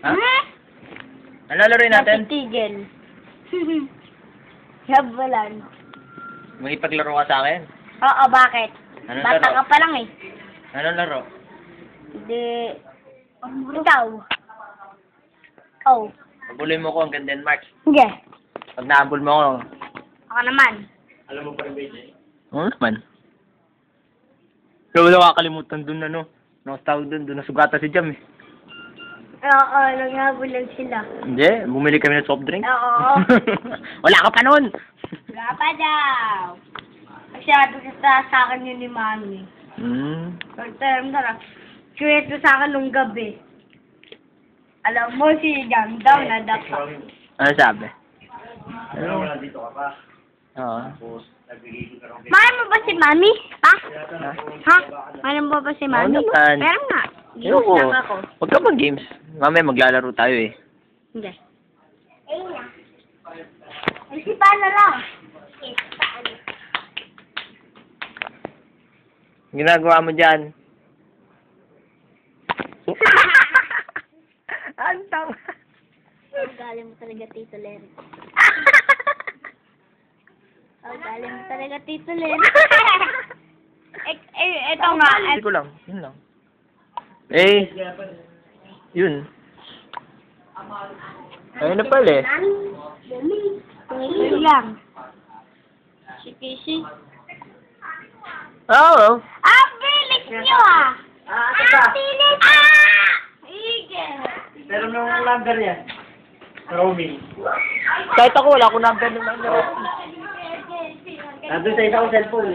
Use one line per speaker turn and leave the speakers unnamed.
Ha? Ano lalaroin natin?
Natitigil. Yabalan.
May ipaglaro ka sa akin?
Oo, bakit?
Anong
Bata
laro?
ka pa lang eh.
Anong laro?
Hindi. Ikaw. Oh.
Pabuloy mo ko hanggang Denmark.
Sige.
Pag naabol mo ako,
Ako naman.
alam mo pa rin ba yun? Oo naman. Pero wala kakalimutan dun ano. Nakastawag dun nasugata si Jam eh.
Oo, nanghabol lang sila.
Hindi, bumili kami ng soft drink.
Oo.
Wala ka pa nun!
Wala pa daw. Masyado sa akin yun ni Mami. Tara. Kwento sa akin nung gabi. Alam mo, si Jam daw nadapa.
Ano sabi?
Ano? Dito ka pa.
Oo.
Tapos, nagbigay ka rin.
Mahal mo ba si Mami? Ha?
Ha?
Ha? Mahal mo ba si Mami?
Oo naman.
Meron nga.
Ayoko.
Games lang ako.
Huwag ka mag-games. Mamaya maglalaro tayo eh.
Hindi. Ayun na. Si paano lang? Paano?
Ginagawa mo dyan? Antang.
Ang galing mo talaga, Tito Len. Ang galing mo talaga, Tito Len. Ito nga.
Hindi ko lang. Yun lang. Eh. Yun. Ayun na pala eh.
Yun lang. Si Casey.
Oo.
Ang bilis nyo ah! Ang bilis! Ige!
Pero nung number yan, roaming.
Kahit ako wala akong number ng number.
Nandun sa isang cellphone.